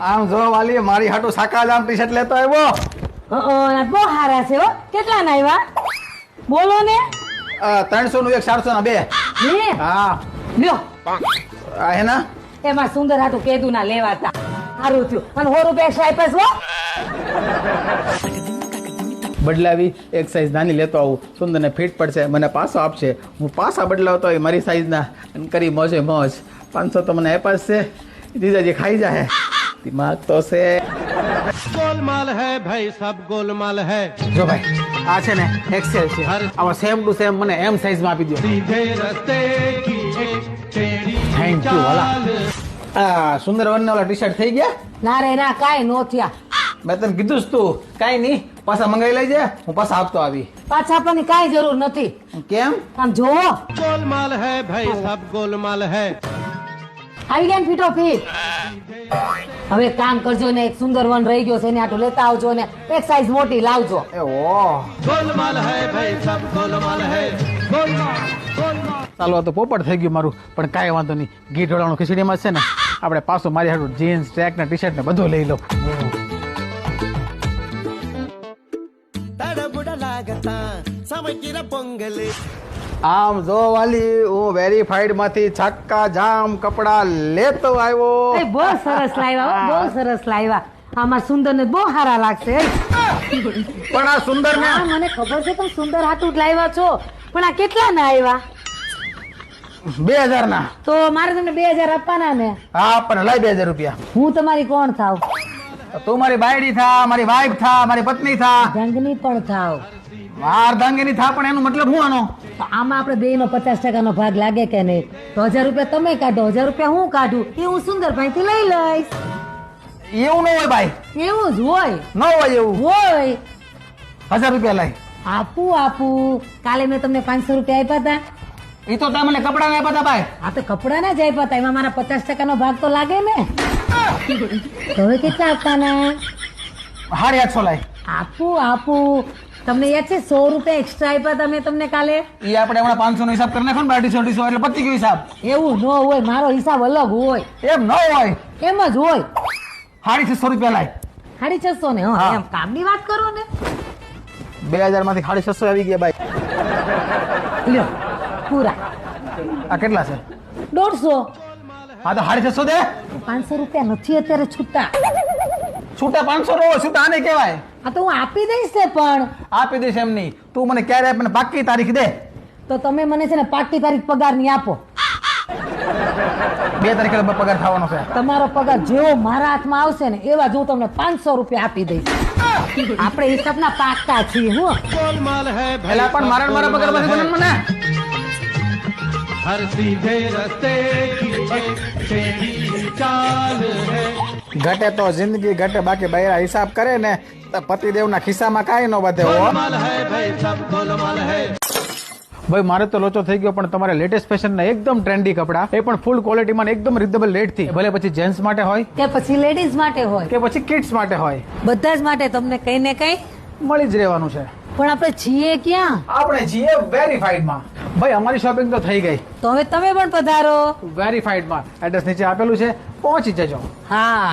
આમ જો વાલી મારી હાટુ સાકા જામ ટી શર્ટ લેતો આવ્યો. બહુ સારા છે હો. કેટલા ના આવ્યા બોલો ને? 300 નું એક 400 ના બે. હે હા લ્યો આ હે ના એમાં સુંદર હાટું કેદું ના લેવાતા સારું થયું અને 100 રૂપિયા એક્સ્ટ્રા આપ્યા છો. બદલાવી એક સાઈઝ નાની લેતો આવું સુંદર ને ફિટ પડશે મને પાસો આપશે હું પાસા બદલાવતો હોય મારી સાઈઝ ના અને કરી મોજે મોજ 500 તો મને આપ્યા છે જીજાજી ખાઈ જાય દિમાગ તો છે गोलमाल है भाई सब गोलमाल है જો ભાઈ આ છે ને એક્સેલ છે આમાં સેમ ટુ સેમ મને એમ સાઈઝ માં આપી દો सीधे रास्ते की एक टेढ़ी થેન્ક યુ વાલા આ સુંદર વનને ઓલા ટી શર્ટ થઈ ગયા ના રે ના કાંઈ નો થયા. મેં તને કીધું જ તું કાઈ નહીં પાછા મંગાવી લેજે હું પાછા આપતો આવી પાછા આપવાની કાંઈ જરૂર નથી. કેમ આમ જોવો गोलमाल है भाई सब गोलमाल है આવી ગયા ને ફીટો ફીટ. હવે એક કામ કરજો ને એક સુંદર વન રહી ગયો છે એને આટલું લેતા આવજો ને એક સાઈઝ મોટી લાવજો. એ ઓહ गोलमाल है भाई सब गोलमाल है गोलमाल गोलमाल ચાલો આ તો પોપટ થઈ ગયું મારું પણ કાંઈ વાંધો નહીં ઘી ઢોળાનું ખીચડીમાં છે ને આપણે પાછું મારી હાટું જીન્સ ટ્રેક ને ટી શર્ટ ને બધું લઈ લઉં આમ જો વાલી હું વેરીફાઈડ માંથી છક્કા જામ કપડા લેતો આવ્યો એ બહુ સરસ લાવ્યા હો, બહુ સરસ લાવ્યા. આમાં સુંદર ને બહુ સારા લાગશે. પણ આ સુંદર ને હા મને ખબર છે તમે સુંદર હાટું જ લાવ્યા છો પણ આ કેટલા ના આવ્યા? 2000 ના તો મારે તમને 2000 આપવાના ને. હા પણ લઈ 2000 રૂપિયા હું તમારી કોણ થાવ? તું મારી બાયડી થા મારી વાઈફ થા મારી પત્ની થા જંગની પણ થાવ. અર્ધાંગીની થા પણ એનો મતલબ શું આનો તો આમાં આપણે બે નો 50% નો ભાગ લાગે કે નહીં? તો 1000 રૂપિયા તમે કાઢો 1000 રૂપિયા હું કાઢું એ હું સુંદરભાઈ થી લઈ લઈશ. એવું ન હોય ભાઈ એવું જ હોય. ન હોય એવું હોય 1000 રૂપિયા લઈ આપું. કાલે મેં તમને 500 રૂપિયા આપ્યા હતા. એ તો તમે મને કપડા આપ્યા હતા ભાઈ આ તો કપડા ના જ આપ્યા હતા એમાં મારા 50% નો ભાગ તો લાગે ને. તો હવે કેટલા આપવાના? 850 લઈ આપું. તમને યાદ છે 100 રૂપિયા એક્સ્ટ્રા આપ્યા હતા મેં તમને કાલે? એ આપણે હમણાં 500 નો હિસાબ કરી નાખો ને 250 એટલે પતી ગયો હિસાબ એવું ન હોય મારો હિસાબ અલગ હોય. એમ ન હોય એમ જ હોય. 650 રૂપિયા લાય 650 ને હા. એમ કામની વાત કરો ને. 2000 માંથી 650 આવી ગયા ભાઈ લ્યો પૂરા આ કેટલા છે 150. હા તો 650 દે 500 રૂપિયા નથી અત્યારે છૂટા. છૂટા 500 નો છૂટા આને કહેવાય આ તો હું આપી દઈશ ને પણ આપી દઈશ એમ નહીં તું મને ક્યારે આપે મને પાક્કી તારીખ દે તો તમે મને છે ને પાકી તારીખ પગારની આપો. 2 તારીખે પગાર થવાનો છે તમારો પગાર જેવો મારા હાથમાં આવશે ને એવા જ હું તમને 500 રૂપિયા આપી દઈશ. આપણે હિસાબના પાક્કા છીએ હું. गोलमाल है भाई પેલા પણ મારા મારા પગાર માંથી બને મને हर सीधे रास्ते की एक टेढ़ी चाल है ઘટે તો જિંદગી ઘટે બાકી બૈરા હિસાબ કરે ને તો પતિદેવના ખિસ્સામાં કાંઈ ન વધે હો गोलमाल है भाई सब गोलमाल है ભાઈ મારે તો લોચો થઈ ગયો પણ તમારે લેટેસ્ટ ફેશન ના એકદમ ટ્રેન્ડી કપડા એ પણ ફૂલ ક્વોલિટીમાં ને એકદમ રીઝનેબલ રેટ થી ભલે પછી જેન્ટ્સ માટે હોય કે પછી લેડીઝ માટે હોય કે પછી કિડ્સ માટે હોય બધા જ માટે તમને કઈ ને કઈ મળી જ રહેવાનું છે પણ આપણે છીએ ક્યાં? આપણે છીએ વેરીફાઈડ માં ભાઈ અમારી શોપિંગ તો થઈ ગઈ તો હવે તમે પણ પધારો. વેરીફાઈડ માં એડ્રેસ નીચે આપેલું છે પહોંચી જજો હા